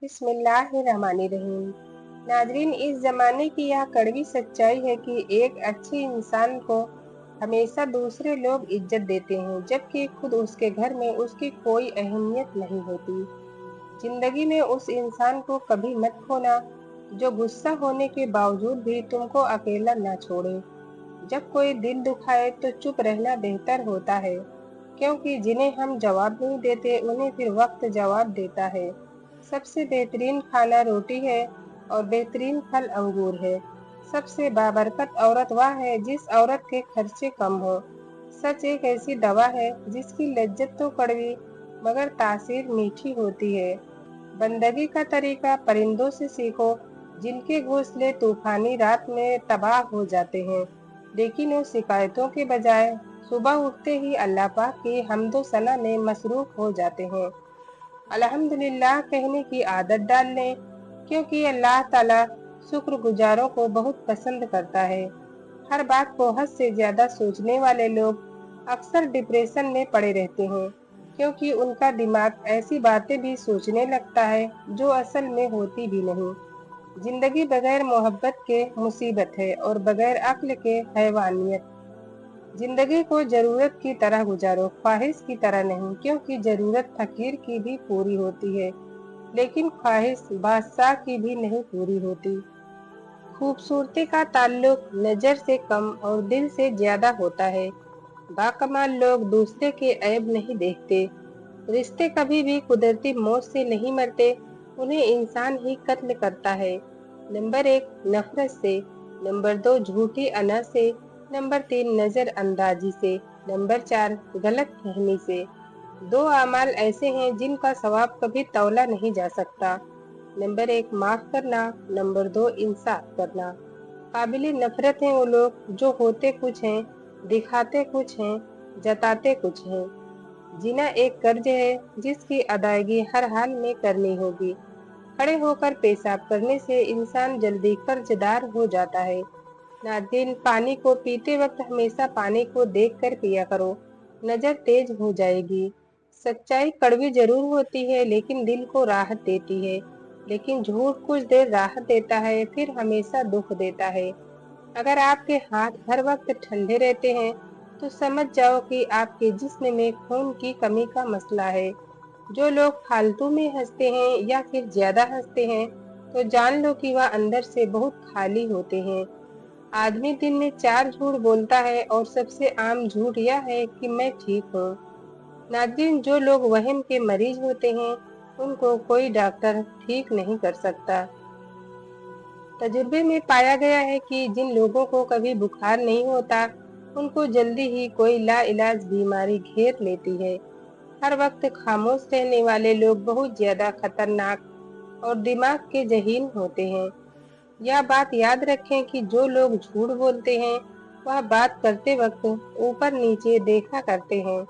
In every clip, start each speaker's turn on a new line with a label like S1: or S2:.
S1: बिस्मिल्लाहिर्रहमानिर्रहीम। नाजरीन, इस जमाने की यह कड़वी सच्चाई है कि एक अच्छे इंसान को हमेशा दूसरे लोग इज्जत देते हैं, जबकि खुद उसके घर में उसकी कोई अहमियत नहीं होती। जिंदगी में उस इंसान को कभी मत खोना जो गुस्सा होने के बावजूद भी तुमको अकेला न छोड़े। जब कोई दिल दुखाए तो चुप रहना बेहतर होता है, क्योंकि जिन्हें हम जवाब नहीं देते उन्हें फिर वक्त जवाब देता है। सबसे बेहतरीन खाना रोटी है और बेहतरीन फल अंगूर है। सबसे बाबरकत औरत वह है जिस औरत के खर्चे कम हो। सच एक ऐसी दवा है जिसकी लज्जत तो कड़वी मगर तासीर मीठी होती है। बंदगी का तरीका परिंदों से सीखो, जिनके घोंसले तूफानी रात में तबाह हो जाते हैं, लेकिन वो शिकायतों के बजाय सुबह उठते ही अल्लाह पाक की हम्दो सना में मसरूफ हो जाते हैं। अल्हम्दुलिल्लाह कहने की आदत डाल लें, क्योंकि अल्लाह ताला शुक्रगुजारों को बहुत पसंद करता है। हर बात को हद से ज्यादा सोचने वाले लोग अक्सर डिप्रेशन में पड़े रहते हैं, क्योंकि उनका दिमाग ऐसी बातें भी सोचने लगता है जो असल में होती भी नहीं। जिंदगी बगैर मोहब्बत के मुसीबत है और बगैर अक्ल के हैवानियत। जिंदगी को जरूरत की तरह गुजारो, ख्वाहिश की तरह नहीं, क्योंकि जरूरत फकीर की भी पूरी होती है, लेकिन ख्वाहिश बादशाह की भी नहीं पूरी होती। खूबसूरती का ताल्लुक नजर से कम और दिल से ज्यादा होता है। बाकमाल लोग दूसरे के ऐब नहीं देखते। रिश्ते कभी भी कुदरती मौत से नहीं मरते, उन्हें इंसान ही कत्ल करता है। नंबर 1 नफरत से, नंबर 2 झूठी अना से, नंबर 3 नजर अंदाजी से, नंबर 4 गलत फहमी से। दो अमाल ऐसे हैं जिनका सवाब कभी तौला नहीं जा सकता। नंबर 1 माफ करना, नंबर 2 इंसाफ करना। काबिले नफरत हैं वो लोग जो होते कुछ हैं, दिखाते कुछ हैं, जताते कुछ हैं। जीना एक कर्ज है जिसकी अदायगी हर हाल में करनी होगी। खड़े होकर पेशाब करने से इंसान जल्दी कर्जदार हो जाता है। नाज़रीन, पानी को पीते वक्त हमेशा पानी को देखकर पिया करो, नजर तेज हो जाएगी। सच्चाई कड़वी जरूर होती है लेकिन दिल को राहत देती है, लेकिन झूठ कुछ देर राहत देता है फिर हमेशा दुख देता है। अगर आपके हाथ हर वक्त ठंडे रहते हैं तो समझ जाओ कि आपके जिस्म में खून की कमी का मसला है। जो लोग फालतू में हंसते हैं या फिर ज्यादा हंसते हैं तो जान लो कि वह अंदर से बहुत खाली होते हैं। आदमी दिन में 4 झूठ बोलता है और सबसे आम झूठ यह है कि मैं ठीक हूँ। नाज़रीन, जो लोग वहम के मरीज होते हैं उनको कोई डॉक्टर ठीक नहीं कर सकता। तजुर्बे में पाया गया है कि जिन लोगों को कभी बुखार नहीं होता उनको जल्दी ही कोई लाइलाज बीमारी घेर लेती है। हर वक्त खामोश रहने वाले लोग बहुत ज्यादा खतरनाक और दिमाग के जहीन होते हैं। यह बात याद रखें कि जो लोग झूठ बोलते हैं वह बात करते वक्त ऊपर नीचे देखा करते हैं।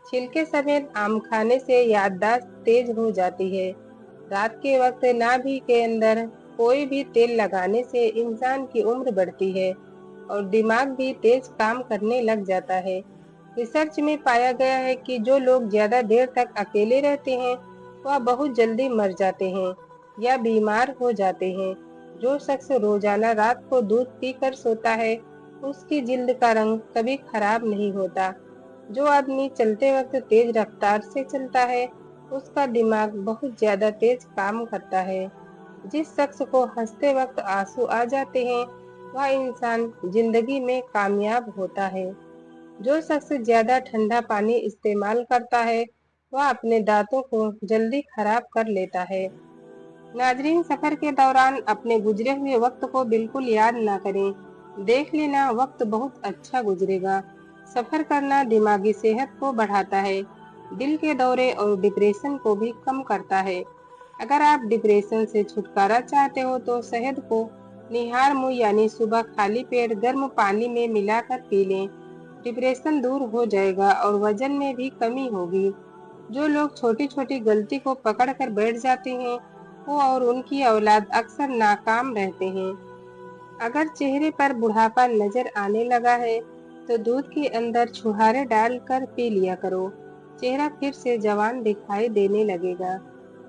S1: छिलके समेत आम खाने से याददाश्त तेज हो जाती है। रात के वक्त नाभि के अंदर कोई भी तेल लगाने से इंसान की उम्र बढ़ती है और दिमाग भी तेज काम करने लग जाता है। रिसर्च में पाया गया है कि जो लोग ज्यादा देर तक अकेले रहते हैं वह बहुत जल्दी मर जाते हैं या बीमार हो जाते हैं। जो शख्स रोजाना रात को दूध पीकर सोता है उसकी जिल्द का रंग कभी खराब नहीं होता। जो आदमी चलते वक्त तेज रफ्तार से चलता है उसका दिमाग बहुत ज्यादा तेज काम करता है। जिस शख्स को हंसते वक्त आंसू आ जाते हैं वह इंसान जिंदगी में कामयाब होता है। जो शख्स ज्यादा ठंडा पानी इस्तेमाल करता है वह अपने दांतों को जल्दी खराब कर लेता है। नाजरीन, सफर के दौरान अपने गुजरे हुए वक्त को बिल्कुल याद ना करें। देख लेना वक्त बहुत अच्छा गुजरेगा। सफर करना दिमागी सेहत को बढ़ाता है, दिल के दौरे और डिप्रेशन को भी कम करता है। अगर आप डिप्रेशन से छुटकारा चाहते हो तो शहद को निहार मुंह यानी सुबह खाली पेट गर्म पानी में मिलाकर पी लें। डिप्रेशन दूर हो जाएगा और वजन में भी कमी होगी। जो लोग छोटी छोटी गलती को पकड़ कर बैठ जाते हैं वो और उनकी औलाद अक्सर नाकाम रहते हैं। अगर चेहरे पर बुढ़ापा नजर आने लगा है तो दूध के अंदर छुहारे डालकर पी लिया करो, चेहरा फिर से जवान दिखाई देने लगेगा।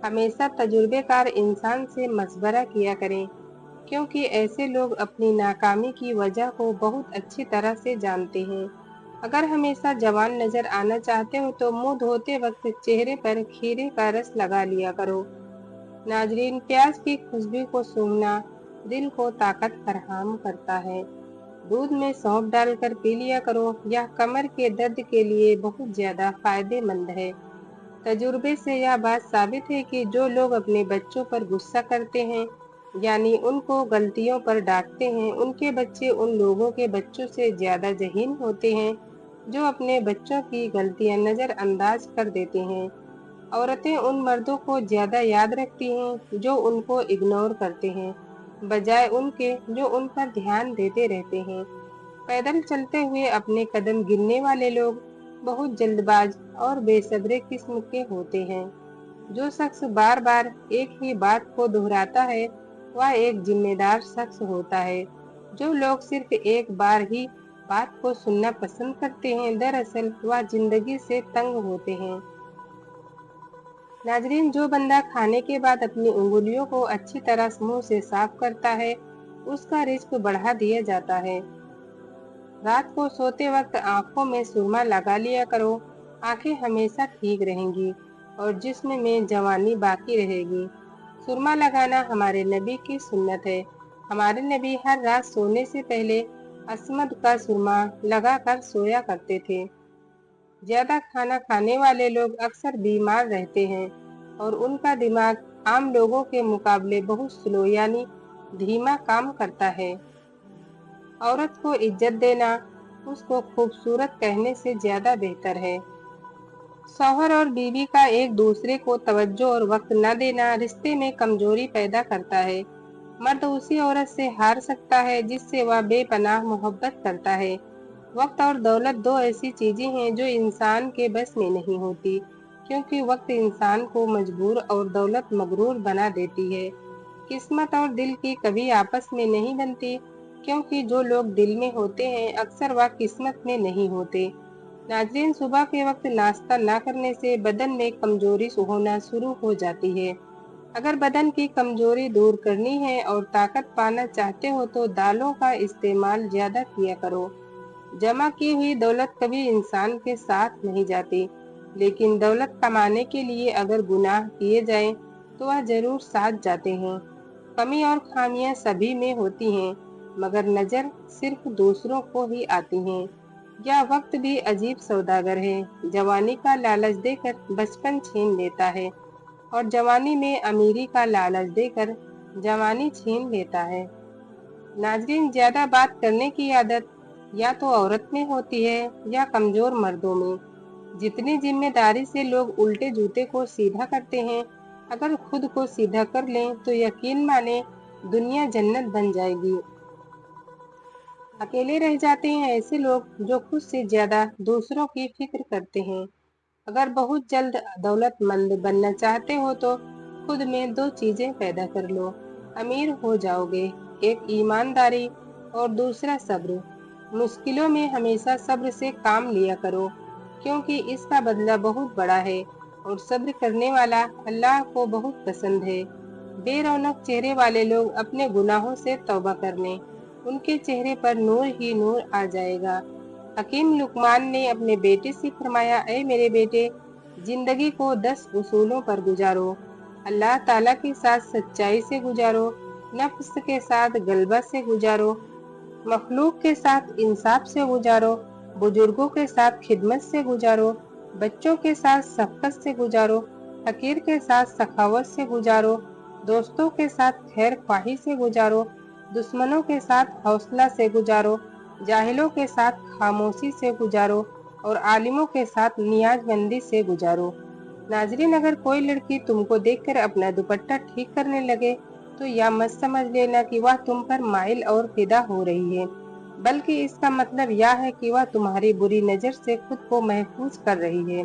S1: हमेशा तजुर्बेकार इंसान से मशवरा किया करें, क्योंकि ऐसे लोग अपनी नाकामी की वजह को बहुत अच्छी तरह से जानते हैं। अगर हमेशा जवान नजर आना चाहते हो तो मुंह धोते वक्त चेहरे पर खीरे का रस लगा लिया करो। नाजरीन, प्याज की खुशबू को सूंघना दिल को ताकत फराहम करता है। दूध में सौंफ डालकर पी लिया करो। यह कमर के दर्द के लिए बहुत ज्यादा फायदेमंद है। तजुर्बे से यह बात साबित है कि जो लोग अपने बच्चों पर गुस्सा करते हैं, यानी उनको गलतियों पर डांटते हैं, उनके बच्चे उन लोगों के बच्चों से ज्यादा ज़हीन होते हैं जो अपने बच्चों की गलतियां नजरअंदाज कर देते हैं। औरतें उन मर्दों को ज्यादा याद रखती हैं जो उनको इग्नोर करते हैं, बजाय उनके जो उन पर ध्यान देते रहते हैं। पैदल चलते हुए अपने कदम गिनने वाले लोग बहुत जल्दबाज और बेसब्रे किस्म के होते हैं। जो शख्स बार बार एक ही बात को दोहराता है वह एक जिम्मेदार शख्स होता है। जो लोग सिर्फ एक बार ही बात को सुनना पसंद करते हैं, दरअसल वह जिंदगी से तंग होते हैं। नाजरीन, जो बंदा खाने के बाद अपनी उंगलियों को अच्छी तरह मुंह से साफ करता है, उसका रिस्क बढ़ा दिया जाता है। रात को सोते वक्त आंखों में सुरमा लगा लिया करो। आंखें हमेशा ठीक रहेंगी और जिस्म में जवानी बाकी रहेगी। सुरमा लगाना हमारे नबी की सुन्नत है। हमारे नबी हर रात सोने से पहले अस्मद का सुरमा लगाकर सोया करते थे। ज्यादा खाना खाने वाले लोग अक्सर बीमार रहते हैं और उनका दिमाग आम लोगों के मुकाबले बहुत स्लो यानी धीमा काम करता है। औरत को इज्जत देना उसको खूबसूरत कहने से ज्यादा बेहतर है। शौहर और बीवी का एक दूसरे को तवज्जो और वक्त न देना रिश्ते में कमजोरी पैदा करता है। मर्द उसी औरत से हार सकता है जिससे वह बेपनाह मोहब्बत करता है। वक्त और दौलत दो ऐसी चीजें हैं जो इंसान के बस में नहीं होती, क्योंकि वक्त इंसान को मजबूर और दौलत मगरूर बना देती है। किस्मत और दिल की कभी आपस में नहीं बनती, क्योंकि जो लोग दिल में होते हैं अक्सर वह किस्मत में नहीं होते। नाज़रीन, सुबह के वक्त नाश्ता न करने से बदन में कमजोरी होना शुरू हो जाती है। अगर बदन की कमजोरी दूर करनी है और ताकत पाना चाहते हो तो दालों का इस्तेमाल ज्यादा किया करो। जमा की हुई दौलत कभी इंसान के साथ नहीं जाती, लेकिन दौलत कमाने के लिए अगर गुनाह किए जाएं तो वह जरूर साथ जाते हैं। कमी और खामियां सभी में होती हैं, मगर नजर सिर्फ दूसरों को ही आती हैं। यह वक्त भी अजीब सौदागर है। जवानी का लालच देकर बचपन छीन लेता है और जवानी में अमीरी का लालच देकर जवानी छीन लेता है। नाजरीन, ज्यादा बात करने की आदत या तो औरत में होती है या कमजोर मर्दों में। जितनी जिम्मेदारी से लोग उल्टे जूते को सीधा करते हैं, अगर खुद को सीधा कर लें तो यकीन माने दुनिया जन्नत बन जाएगी। अकेले रह जाते हैं ऐसे लोग जो खुद से ज्यादा दूसरों की फिक्र करते हैं। अगर बहुत जल्द दौलतमंद बनना चाहते हो तो खुद में दो चीजें पैदा कर लो, अमीर हो जाओगे। एक ईमानदारी और दूसरा सब्र। मुश्किलों में हमेशा सब्र से काम लिया करो, क्योंकि इसका बदला बहुत बड़ा है और सब्र करने वाला अल्लाह को बहुत पसंद है। बेरौनक चेहरे वाले लोग अपने गुनाहों से तौबा कर लें, उनके चेहरे पर नूर ही नूर आ जाएगा। हकीम लुकमान ने अपने बेटे से फरमाया, ऐ मेरे बेटे, जिंदगी को 10 उसूलों पर गुजारो। अल्लाह ताला के साथ सच्चाई से गुजारो, नफ्स के साथ गलबा से गुजारो, मखलूक के साथ इंसाफ से गुजारो, बुजुर्गों के साथ खिदमत से गुजारो, बच्चों के साथ शफकत से गुजारो, फकीर के साथ सखावत से गुजारो, दोस्तों के साथ खैर ख्वाही से गुजारो, दुश्मनों के साथ हौसला से गुजारो, जाहिलों के साथ खामोशी से गुजारो और आलिमों के साथ नियाजमंदी से गुजारो। नाजरीन, अगर कोई लड़की तुमको देखकर अपना दुपट्टा ठीक करने लगे तो यह मत समझ लेना कि वह तुम पर माइल और फिदा हो रही है, बल्कि इसका मतलब यह है कि वह तुम्हारी बुरी नजर से खुद को महफूज कर रही है।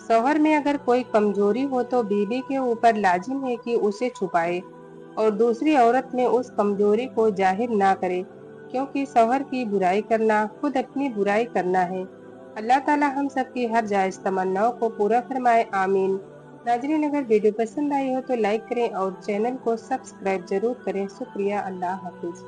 S1: शौहर में अगर कोई कमजोरी हो तो बीवी के ऊपर लाजिम है कि उसे छुपाए और दूसरी औरत में उस कमजोरी को जाहिर ना करे, क्योंकि शौहर की बुराई करना खुद अपनी बुराई करना है। अल्लाह ताला हम सब की हर जायज तमन्नाओं को पूरा फरमाए, आमीन। नाजरीन, अगर वीडियो पसंद आई हो तो लाइक करें और चैनल को सब्सक्राइब जरूर करें। शुक्रिया। अल्लाह हाफिज।